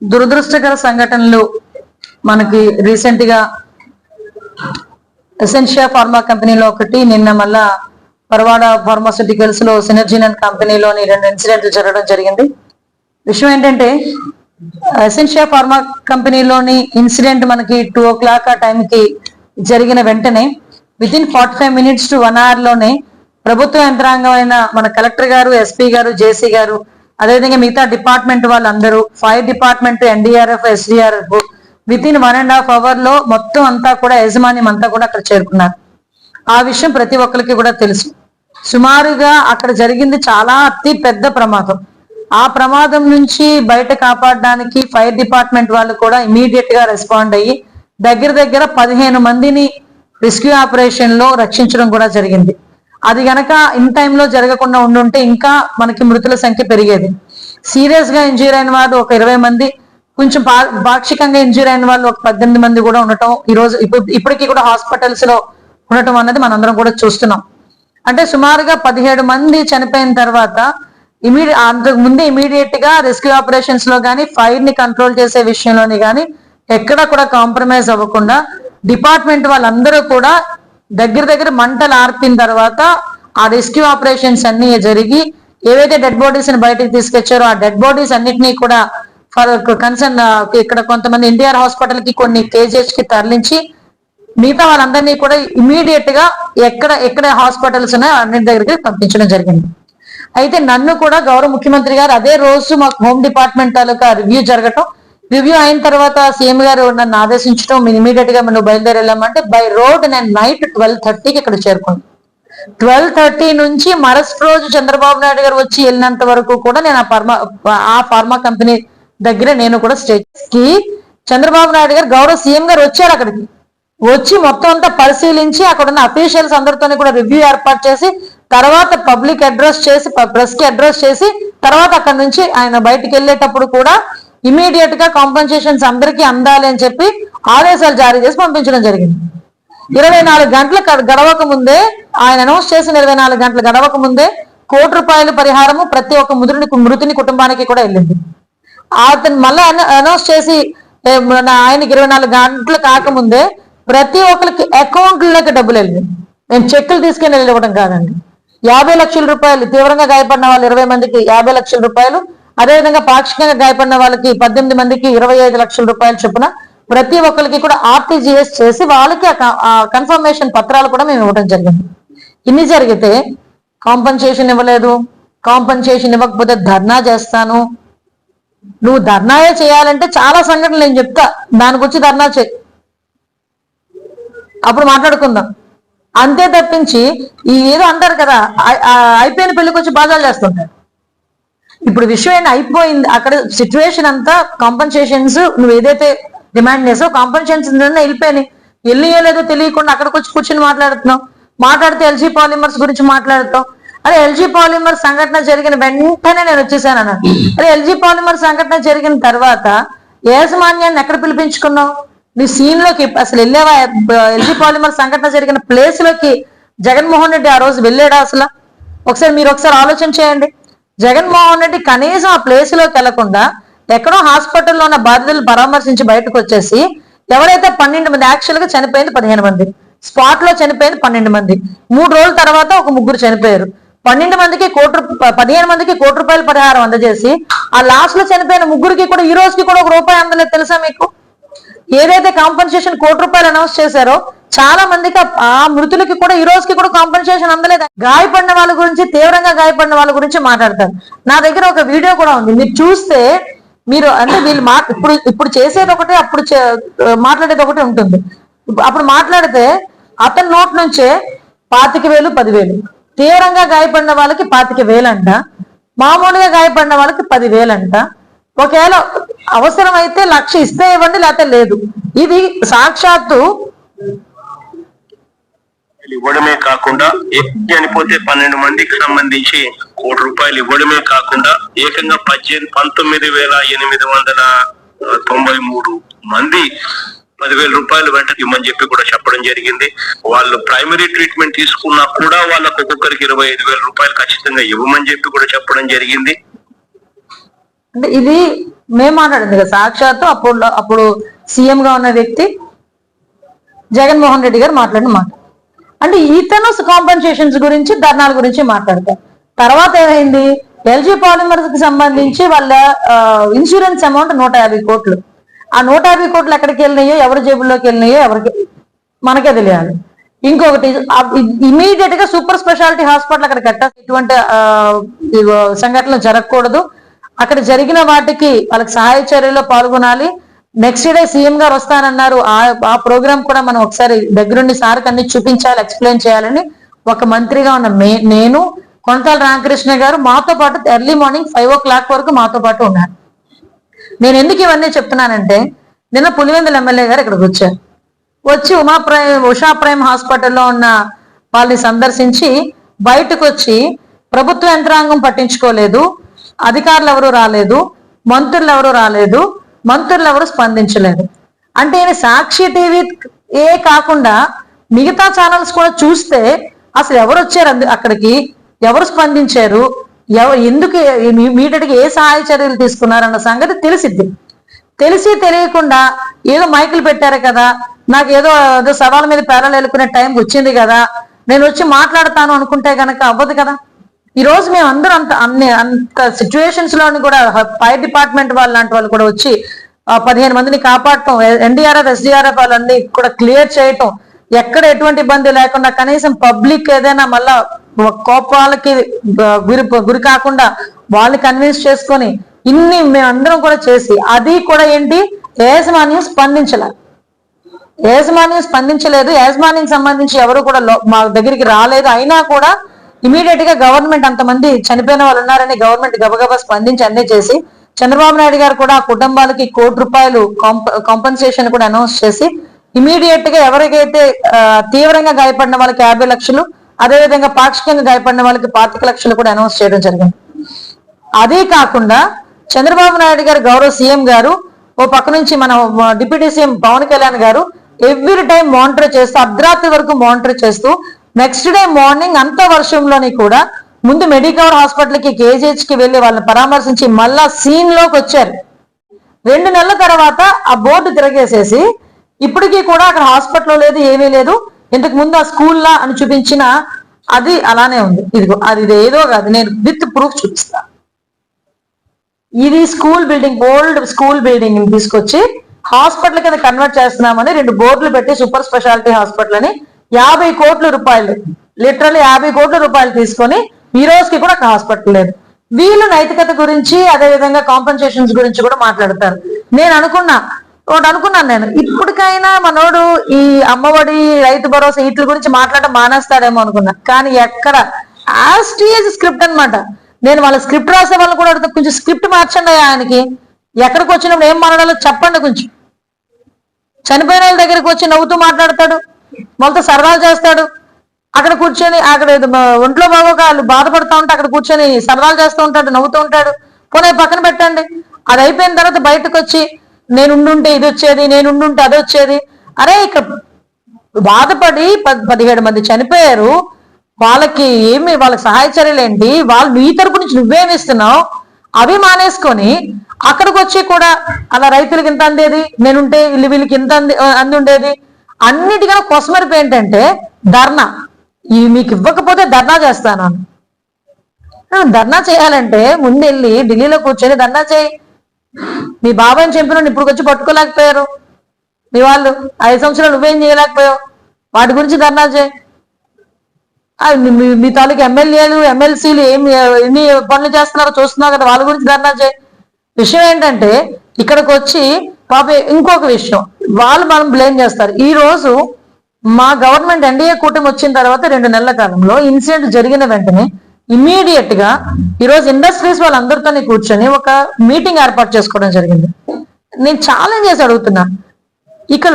దురదృష్టకర సంఘటనలు మనకి రీసెంట్ గా ఎసెన్షియా ఫార్మా కంపెనీలో ఒకటి, నిన్న మళ్ళా పరవాడ ఫార్మాస్యూటికల్స్ లో సినర్జిన్ అండ్ కంపెనీలోని 2 ఇన్సిడెంట్లు జరగడం జరిగింది. విషయం ఏంటంటే ఎసెన్షియా ఫార్మా కంపెనీలోని ఇన్సిడెంట్ మనకి 2 o'clock ఆ టైంకి జరిగిన వెంటనే వితిన్ 45 minutes to 1 hour లోనే ప్రభుత్వ యంత్రాంగమైన మన కలెక్టర్ గారు, ఎస్పీ గారు, జేసీ గారు, అదేవిధంగా మిగతా డిపార్ట్మెంట్ వాళ్ళందరూ, fire department, NDRF, SDRF within 1.5 hours లో మొత్తం అంతా కూడా యాజమాన్యం అంతా కూడా అక్కడ చేరుకున్నారు. ఆ విషయం ప్రతి ఒక్కరికి కూడా తెలుసు. సుమారుగా అక్కడ జరిగింది చాలా అతి పెద్ద ప్రమాదం. ఆ ప్రమాదం నుంచి బయట కాపాడడానికి ఫైర్ డిపార్ట్మెంట్ వాళ్ళు కూడా ఇమీడియట్ గా రెస్పాండ్ అయ్యి దగ్గర 15 మందిని రెస్క్యూ ఆపరేషన్ లో రక్షించడం కూడా జరిగింది. అది గనక ఇన్ టైంలో జరగకుండా ఉండుంటే ఇంకా మనకి మృతుల సంఖ్య పెరిగేది. సీరియస్ గా ఇంజూర్ అయిన వాళ్ళు ఒక 20 మంది, కొంచెం పాక్షికంగా ఇంజూర్ అయిన వాళ్ళు ఒక 18 మంది కూడా ఉండటం ఈ రోజు ఇప్పటికీ కూడా హాస్పిటల్స్ లో ఉండటం అన్నది మనందరం కూడా చూస్తున్నాం. అంటే సుమారుగా 17 మంది చనిపోయిన తర్వాత అంతకు ముందే ఇమీడియట్ గా రెస్క్యూ ఆపరేషన్స్ లో కానీ, ఫైర్ ని కంట్రోల్ చేసే విషయంలోని కానీ ఎక్కడ కూడా కాంప్రమైజ్ అవ్వకుండా డిపార్ట్మెంట్ వాళ్ళందరూ కూడా దగ్గర మంటలు ఆర్పిన తర్వాత ఆ రెస్క్యూ ఆపరేషన్స్ అన్ని జరిగి ఏవైతే డెడ్ బాడీస్ ని బయటకు తీసుకొచ్చారో ఆ డెడ్ బాడీస్ అన్నిటినీ కూడా కన్సర్న్ ఇక్కడ కొంతమంది ఎన్టీఆర్ హాస్పిటల్ కి, కొన్ని కేజీహెచ్ కి తరలించి మిగతా వాళ్ళందరినీ కూడా ఇమీడియట్ గా ఎక్కడ హాస్పిటల్స్ ఉన్నాయో అన్నింటి దగ్గరికి పంపించడం జరిగింది. అయితే నన్ను కూడా గౌరవ ముఖ్యమంత్రి గారు అదే రోజు మాకు హోమ్ డిపార్ట్మెంట్ తాలూకా రివ్యూ అయిన తర్వాత సీఎం గారు నన్ను ఆదేశించడం, ఇమీడియట్ గా నువ్వు బయలుదేరి వెళ్ళామంటే బై రోడ్ నేను నైట్ 12:30కి ఇక్కడ చేరుకున్నాను. 12:30 నుంచి మరుసటి రోజు చంద్రబాబు నాయుడు గారు వచ్చి వెళ్ళినంత వరకు కూడా నేను ఆ ఫార్మా కంపెనీ దగ్గర నేను కూడా స్టేజ్ కి చంద్రబాబు నాయుడు గారు గౌరవ సీఎం గారు వచ్చారు. అక్కడికి వచ్చి మొత్తం అంతా పరిశీలించి అక్కడ ఉన్న అఫీషియల్స్ అందరితో కూడా రివ్యూ ఏర్పాటు చేసి తర్వాత పబ్లిక్ అడ్రస్ చేసి, ప్రెస్ కి అడ్రస్ చేసి తర్వాత అక్కడ నుంచి ఆయన బయటకు వెళ్ళేటప్పుడు కూడా ఇమీడియట్ గా కాంపెన్సేషన్స్ అందరికీ అందాలి అని చెప్పి ఆదేశాలు జారీ చేసి పంపించడం జరిగింది. 24 గంటలు గడవక ముందే ఆయన అనౌన్స్ చేసిన 24 గంటలు గడవక ముందే ₹1 పరిహారము ప్రతి ఒక్క మృతుని కుటుంబానికి కూడా వెళ్ళింది. అతను మళ్ళీ అనౌన్స్ చేసి ఆయనకి 24 గంటలు కాకముందే ప్రతి ఒక్కరికి అకౌంట్లకి డబ్బులు వెళ్ళింది. మేము చెక్కులు తీసుకుని వెళ్ళివ్వడం కాదండి. 50 లక్షల రూపాయలు, తీవ్రంగా గాయపడిన వాళ్ళు 20 మందికి 50 లక్షల రూపాయలు, అదేవిధంగా పాక్షికంగా గాయపడిన వాళ్ళకి 18 మందికి 25 లక్షల రూపాయలు చొప్పున ప్రతి ఒక్కరికి కూడా ఆర్టీజీఎస్ చేసి వాళ్ళకి ఆ కన్ఫర్మేషన్ పత్రాలు కూడా మేము ఇవ్వడం జరిగింది. ఇన్ని జరిగితే కాంపన్సేషన్ ఇవ్వలేదు, కాంపన్సేషన్ ఇవ్వకపోతే ధర్నా చేస్తాను. నువ్వు ధర్నాయే చేయాలంటే చాలా సంఘటనలు నేను చెప్తా, దానికి వచ్చి ధర్నా చేయి, అప్పుడు మాట్లాడుకుందాం. అంతే తప్పించి ఏదో అంటారు కదా, అయిపోయిన పెళ్లికి వచ్చి బాధలు చేస్తుంటారు. ఇప్పుడు విషయం ఏంటి, అయిపోయింది అక్కడ సిచ్యువేషన్ అంతా. కాంపన్సేషన్స్ నువ్వు ఏదైతే డిమాండ్ చేసావు కాంపన్సేషన్స్ వెళ్ళిపోయినాయి. వెళ్ళలేదో తెలియకుండా అక్కడికి వచ్చి కూర్చొని మాట్లాడితే ఎల్జీ పాలిమర్స్ గురించి మాట్లాడతావు. అదే ఎల్జీ పాలిమర్ సంఘటన జరిగిన వెంటనే నేను వచ్చేసాను అన్నాను. అదే ఎల్జీ పాలిమర్ సంఘటన జరిగిన తర్వాత యాజమాన్యాన్ని ఎక్కడ పిలిపించుకున్నావు? నీ సీన్ లోకి అసలు వెళ్ళావా? ఎల్జీ పాలిమర్ సంఘటన జరిగిన ప్లేస్ లోకి జగన్మోహన్ రెడ్డి ఆ రోజు వెళ్ళాడా? అసలు మీరు ఒకసారి ఆలోచన చేయండి. జగన్మోహన్ రెడ్డి కనీసం ఆ ప్లేస్ లోకి వెళ్లకుండా ఎక్కడో హాస్పిటల్లో ఉన్న బాధితులు పరామర్శించి బయటకు వచ్చేసి ఎవరైతే 12 మంది, యాక్చువల్ గా చనిపోయింది 15 మంది, స్పాట్ లో చనిపోయింది 12 మంది, 3 రోజుల తర్వాత ఒక 3 చనిపోయారు. 12 మందికి 15 మందికి ₹1 పరిహారం అందజేసి ఆ లాస్ట్ లో చనిపోయిన 3కి కూడా ఈ రోజుకి కూడా ₹1 అందలేదు. తెలుసా మీకు? ఏదైతే కాంపన్సేషన్ ₹1 అనౌన్స్ చేశారో చాలా మందికి ఆ మృతులకి కూడా ఈ రోజుకి కూడా కాంపన్సేషన్ అందలేదు. గాయపడిన వాళ్ళ గురించి, తీవ్రంగా గాయపడిన వాళ్ళ గురించి మాట్లాడతారు. నా దగ్గర ఒక వీడియో కూడా ఉంది, మీరు చూస్తే మీరు అంటే వీళ్ళు ఇప్పుడు చేసేది ఒకటి, అప్పుడు మాట్లాడేది ఒకటి ఉంటుంది. అప్పుడు మాట్లాడితే అతని నోట్ నుంచే 25,000, 10,000, తీవ్రంగా గాయపడిన వాళ్ళకి 25,000 అంట, మామూలుగా గాయపడిన వాళ్ళకి 10,000 అంట. ఒకవేళ అవసరమైతే 1,00,000 ఇస్తే ఇవ్వండి, లేకపోతే లేదు. ఇది సాక్షాత్తు ఇవ్వడమే కాకుండా చనిపోతే 12 మందికి సంబంధించి ₹1 ఇవ్వడమే కాకుండా ఏకంగా 19,893 మంది ₹10,000 వెంట ఇవ్వమని చెప్పి కూడా చెప్పడం జరిగింది. వాళ్ళు ప్రైమరీ ట్రీట్మెంట్ తీసుకున్నా కూడా వాళ్ళకు ఒక్కొక్కరికి ₹25,000 ఖచ్చితంగా ఇవ్వమని చెప్పి కూడా చెప్పడం జరిగింది. అంటే ఇది మేము మాట్లాడింది కదా, సాక్షాత్తు అప్పుడు సీఎం గా ఉన్న వ్యక్తి జగన్మోహన్ రెడ్డి గారు మాట్లాడిన మాట. అంటే ఇతను కాంపెన్సేషన్స్ గురించి, ధర్నాల గురించి మాట్లాడతారు. తర్వాత ఏమైంది, ఎల్జీ పాలిమర్స్ కి సంబంధించి వాళ్ళ ఇన్సూరెన్స్ అమౌంట్ 150 కోట్లు. ఆ 150 కోట్లు ఎక్కడికి వెళ్ళినాయో, ఎవరి జేబుల్లోకి వెళ్ళినాయో ఎవరికి మనకే తెలియాలి. ఇంకొకటి, ఇమీడియట్ గా సూపర్ స్పెషాలిటీ హాస్పిటల్ అక్కడ కట్టాలి, ఇటువంటి సంఘటనలు జరగకూడదు. అక్కడ జరిగిన వాటికి వాళ్ళకి సహాయ చర్యల్లో పాల్గొనాలి. నెక్స్ట్ డే సీఎం గారు వస్తానన్నారు, ఆ ప్రోగ్రామ్ కూడా మనం ఒకసారి దగ్గరుండి సార్కి అన్ని చూపించాలి, ఎక్స్ప్లెయిన్ చేయాలని ఒక మంత్రిగా ఉన్న నేను, కొనతాల రామకృష్ణ గారు మాతో పాటు ఎర్లీ మార్నింగ్ 5 o'clock వరకు మాతో పాటు ఉన్నారు. నేను ఎందుకు ఇవన్నీ చెప్తున్నానంటే, నిన్న పులివెందుల ఎమ్మెల్యే గారు ఇక్కడికి వచ్చారు. వచ్చి ఉషా ప్రైమ్ హాస్పిటల్లో ఉన్న వాళ్ళని సందర్శించి బయటకు వచ్చి ప్రభుత్వ యంత్రాంగం పట్టించుకోలేదు, అధికారులు ఎవరు రాలేదు, మంత్రులు ఎవరు రాలేదు, మంత్రులు ఎవరు స్పందించలేదు. అంటే సాక్షి టీవీ కాకుండా మిగతా ఛానల్స్ కూడా చూస్తే అసలు ఎవరు వచ్చారు అక్కడికి, ఎవరు స్పందించారు, ఎందుకు మీడియాకి ఏ సహాయ చర్యలు తీసుకున్నారన్న సంగతి తెలిసిద్ది. తెలియకుండా ఏదో మైకులు పెట్టారు కదా, నాకు ఏదో సవాల్ మీద పేరాలు వెళ్ళుకునే టైం వచ్చింది కదా, నేను వచ్చి మాట్లాడతాను అనుకుంటే గనక అవ్వదు కదా. ఈ రోజు మేము అందరూ అంత సిచ్యువేషన్స్ లోని కూడా ఫైర్ డిపార్ట్మెంట్ వాళ్ళు లాంటి వాళ్ళు కూడా వచ్చి 15 మందిని కాపాడటం, ఎన్డీఆర్ఎఫ్ ఎస్డీఆర్ఎఫ్ వాళ్ళన్ని కూడా క్లియర్ చేయటం, ఎక్కడ ఎటువంటి ఇబ్బంది లేకుండా కనీసం పబ్లిక్ ఏదైనా మళ్ళా కోపాలకి గురి కాకుండా వాళ్ళని కన్విన్స్ చేసుకొని ఇన్ని మేమందరం కూడా చేసి, అది కూడా ఏంటి, యాజమాన్యం స్పందించలేదు. యాజమాన్యం సంబంధించి ఎవరు కూడా మా దగ్గరికి రాలేదు. అయినా కూడా ఇమీడియట్ గా గవర్నమెంట్, అంతమంది చనిపోయిన వాళ్ళు ఉన్నారని గవర్నమెంట్ గబగబా స్పందించి అన్నీ చేసి, చంద్రబాబు నాయుడు గారు కూడా ఆ కుటుంబాలకి ₹1 కోటి కాంపన్సేషన్ కూడా అనౌన్స్ చేసి, ఇమీడియట్ గా ఎవరికైతే తీవ్రంగా గాయపడిన వాళ్ళకి 50 లక్షలు, అదేవిధంగా పాక్షికంగా గాయపడిన వాళ్ళకి 25 లక్షలు కూడా అనౌన్స్ చేయడం జరిగింది. అదే కాకుండా చంద్రబాబు నాయుడు గారు గౌరవ సీఎం గారు ఓ పక్క నుంచి మన డిప్యూటీ సీఎం పవన్ కళ్యాణ్ గారు ఎవ్రీ టైం మానిటర్ చేస్తూ, అర్ధరాత్రి వరకు మానిటర్ చేస్తూ, నెక్స్ట్ డే మార్నింగ్ అంత వర్షంలోని కూడా ముందు మెడికవర్ హాస్పిటల్ కి కేజీహెచ్ కి వెళ్లి వాళ్ళని పరామర్శించి మళ్ళా సీన్ లోకి వచ్చారు. 2 నెలల తర్వాత ఆ బోర్డు తిరగేసేసి ఇప్పటికీ కూడా అక్కడ హాస్పిటల్ లేదు, ఏమీ లేదు, ఇంతకు ముందు ఆ స్కూల్లా అని చూపించిన అది అలానే ఉంది. ఇదిగో అది ఏదో కాదు, నేను విత్ ప్రూఫ్ చూపిస్తా. ఇది school building, old school building తీసుకొచ్చి హాస్పిటల్ కింద కన్వర్ట్ చేస్తున్నామని 2 బోర్డులు పెట్టి సూపర్ స్పెషాలిటీ హాస్పిటల్ అని 50 కోట్ల రూపాయలు, లిటరల్లీ 50 కోట్ల రూపాయలు తీసుకొని ఈ రోజుకి కూడా అక్కడ హాస్పిటల్ లేదు. వీళ్ళు నైతికత గురించి, అదే విధంగా కాంపన్సేషన్స్ గురించి కూడా మాట్లాడతారు. నేను అనుకున్నాను నేను ఇప్పటికైనా మనోడు ఈ అమ్మఒడి, రైతు భరోసా వీటి గురించి మాట్లాడడం మానేస్తాడేమో అనుకున్నా. కానీ ఎక్కడ యాజ్ స్క్రిప్ట్ అనమాట. నేను వాళ్ళ స్క్రిప్ట్ రాసే వాళ్ళని కూడా అడుగుతా, కొంచెం స్క్రిప్ట్ మార్చండి ఆయనకి, ఎక్కడికి వచ్చినప్పుడు ఏం మాట్లాడాలో చెప్పండి కొంచెం. చనిపోయిన వాళ్ళ దగ్గరికి వచ్చి నవ్వుతూ మాట్లాడతాడు, మొదట సరదాలు చేస్తాడు, అక్కడ కూర్చొని అక్కడ ఒంట్లో బాగోక వాళ్ళు బాధపడుతూ ఉంటే అక్కడ కూర్చొని సరదాలు చేస్తూ ఉంటాడు, నవ్వుతూ ఉంటాడు. పోనీ పక్కన పెట్టండి, అది అయిపోయిన తర్వాత బయటకు వచ్చి నేనుండుంటే ఇది వచ్చేది, నేనుండుంటే అది వచ్చేది. అరే ఇక్కడ బాధపడి 17 మంది చనిపోయారు, వాళ్ళకి సహాయ చర్యలు ఏంటి, వాళ్ళు నీ తరపు నుంచి నువ్వేమిస్తున్నావు, అవి మానేసుకొని అక్కడికి వచ్చి కూడా అలా రైతులకి ఇంత అందేది, నేనుంటే వీళ్ళకి ఇంత అంది ఉండేది. అన్నిటికన్నా కొసమరిపి ఏంటంటే ధర్నా, ఇవి మీకు ఇవ్వకపోతే ధర్నా చేస్తాను. ధర్నా చేయాలంటే ముందెళ్ళి ఢిల్లీలో కూర్చొని ధర్నా చేయి. మీ బాబాయ్ని చంపిన ఇప్పుడు వచ్చి పట్టుకోలేకపోయారు మీ వాళ్ళు, 5 సంవత్సరాలు నువ్వేం చేయలేకపోయావు, వాటి గురించి ధర్నా చేయి. మీ తాలూకు ఎమ్మెల్యేలు, ఎమ్మెల్సీలు ఎన్ని పనులు చేస్తున్నారో చూస్తున్నావు కదా, వాళ్ళ గురించి ధర్నా చేయి. విషయం ఏంటంటే ఇక్కడికి వచ్చి పాప ఇంకొక విషయం, వాళ్ళు మనం బ్లేమ్ చేస్తారు. ఈ రోజు మా గవర్నమెంట్ ఎన్డీఏ కూటమి వచ్చిన తర్వాత 2 నెలల కాలంలో ఇన్సిడెంట్ జరిగిన వెంటనే ఇమ్మీడియట్ గా ఈరోజు ఇండస్ట్రీస్ వాళ్ళందరితో కూర్చొని ఒక మీటింగ్ ఏర్పాటు చేసుకోవడం జరిగింది. నేను ఛాలెంజ్ చేసి అడుగుతున్నా, ఇక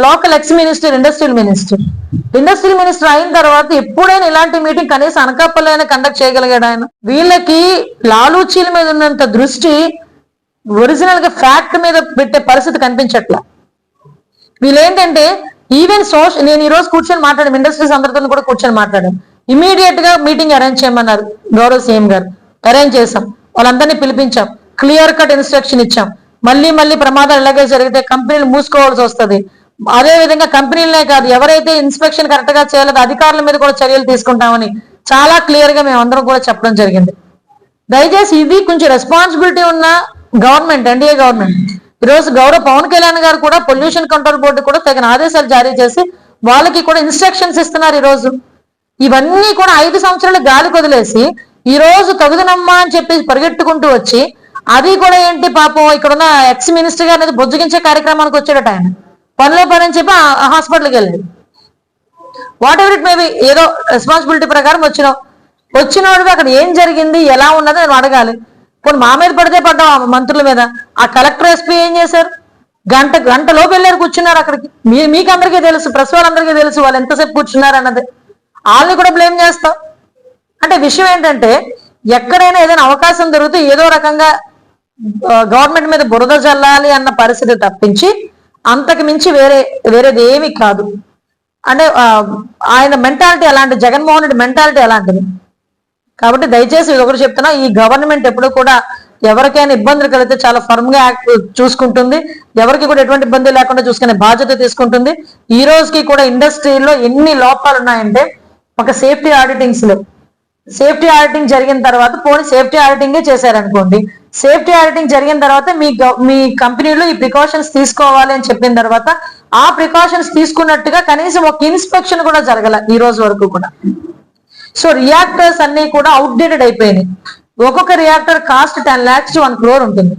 local ex minister, industrial minister అయిన తర్వాత ఎప్పుడైనా ఇలాంటి మీటింగ్ కనీసం అనకాపల్లి అయినా కండక్ట్ చేయగలిగాడు ఆయన? వీళ్ళకి లాలూచీల మీద ఉన్నంత దృష్టి ఒరిజినల్ గా ఫ్యాక్ట్ మీద పెట్టే పరిస్థితి కనిపించట్లా. వీళ్ళేంటంటే ఈవెన్ నేను ఈ రోజు కూర్చొని మాట్లాడాను, ఇండస్ట్రీస్ అందరితో కూడా కూర్చొని మాట్లాడాను. ఇమీడియట్ గా మీటింగ్ అరేంజ్ చేయమన్నారు గౌరవ సీఎం గారు, అరేంజ్ చేసాం. వాళ్ళందరినీ పిలిపించాం, క్లియర్ కట్ ఇన్స్ట్రక్షన్ ఇచ్చాం. మళ్ళీ ప్రమాదాలు ఇలాగే జరిగితే కంపెనీలు మూసుకోవాల్సి వస్తుంది. అదే విధంగా కంపెనీలనే కాదు, ఎవరైతే ఇన్స్పెక్షన్ కరెక్ట్ గా చేయలేదో అధికారుల మీద కూడా చర్యలు తీసుకుంటామని చాలా క్లియర్ గా మేము అందరం కూడా చెప్పడం జరిగింది. దయచేసి ఇది కొంచెం రెస్పాన్సిబిలిటీ ఉన్న గవర్నమెంట్, ఎన్డీఏ గవర్నమెంట్. ఈరోజు గౌరవ పవన్ కళ్యాణ్ గారు కూడా పొల్యూషన్ కంట్రోల్ బోర్డు కూడా తగిన ఆదేశాలు జారీ చేసి వాళ్ళకి కూడా ఇన్స్ట్రక్షన్స్ ఇస్తున్నారు. ఈ రోజు ఇవన్నీ కూడా 5 సంవత్సరాలు గాలి కొదిలేసి ఈ రోజు తగుదనమ్మా అని చెప్పి పరిగెట్టుకుంటూ వచ్చి అది కూడా ఏంటి పాపం ఇక్కడ ఉన్న ఎక్స్ మినిస్టర్ గారు అనేది బొజ్జగించే కార్యక్రమానికి వచ్చాడట. ఆయన పనిలో పని అని చెప్పి హాస్పిటల్కి వెళ్ళాడు. వాట్ ఎవర్ ఇట్ మేబీ, ఏదో రెస్పాన్సిబిలిటీ ప్రకారం వచ్చినోడు అక్కడ ఏం జరిగింది ఎలా ఉన్నది నేను అడగాలి. కొన్ని మా మీద పడితే పడ్డాం ఆ మంత్రుల మీద. ఆ కలెక్టర్ ఎస్పీ ఏం చేశారు? గంటలోపు వెళ్ళారు, కూర్చున్నారు అక్కడికి. మీకు అందరికీ తెలుసు, ప్రెస్ వాళ్ళందరికీ తెలుసు వాళ్ళు ఎంతసేపు కూర్చున్నారు అన్నది. వాళ్ళని కూడా బ్లేమ్ చేస్తాం. అంటే విషయం ఏంటంటే ఎక్కడైనా ఏదైనా అవకాశం దొరికితే ఏదో రకంగా గవర్నమెంట్ మీద బురద జల్లాలి అన్న పరిస్థితి తప్పించి అంతకు మించి వేరేది ఏమీ కాదు. అంటే ఆయన మెంటాలిటీ అలాంటి, జగన్మోహన్ రెడ్డి మెంటాలిటీ అలాంటిది. కాబట్టి దయచేసి ఇది ఒకటి చెప్తున్నా, ఈ గవర్నమెంట్ ఎప్పుడు కూడా ఎవరికైనా ఇబ్బందులు కలిగితే చాలా ఫర్మ్ గా చూసుకుంటుంది. ఎవరికి కూడా ఎటువంటి ఇబ్బంది లేకుండా చూసుకునే బాధ్యత తీసుకుంటుంది. ఈ రోజుకి కూడా ఇండస్ట్రీలో ఎన్ని లోపాలు ఉన్నాయంటే, ఒక సేఫ్టీ ఆడిటింగ్ జరిగిన తర్వాత పోనీ సేఫ్టీ ఆడిటింగే చేశారనుకోండి, సేఫ్టీ ఆడిటింగ్ జరిగిన తర్వాత మీ కంపెనీలో ఈ ప్రికాషన్స్ తీసుకోవాలి అని చెప్పిన తర్వాత ఆ ప్రికాషన్స్ తీసుకున్నట్టుగా కనీసం ఒక ఇన్స్పెక్షన్ కూడా జరగల ఈ రోజు వరకు కూడా. సో రియాక్టర్స్ అన్ని కూడా అవుట్డేటెడ్ అయిపోయినాయి. ఒక్కొక్క reactor cost 10 lakhs to 1 crore ఉంటుంది.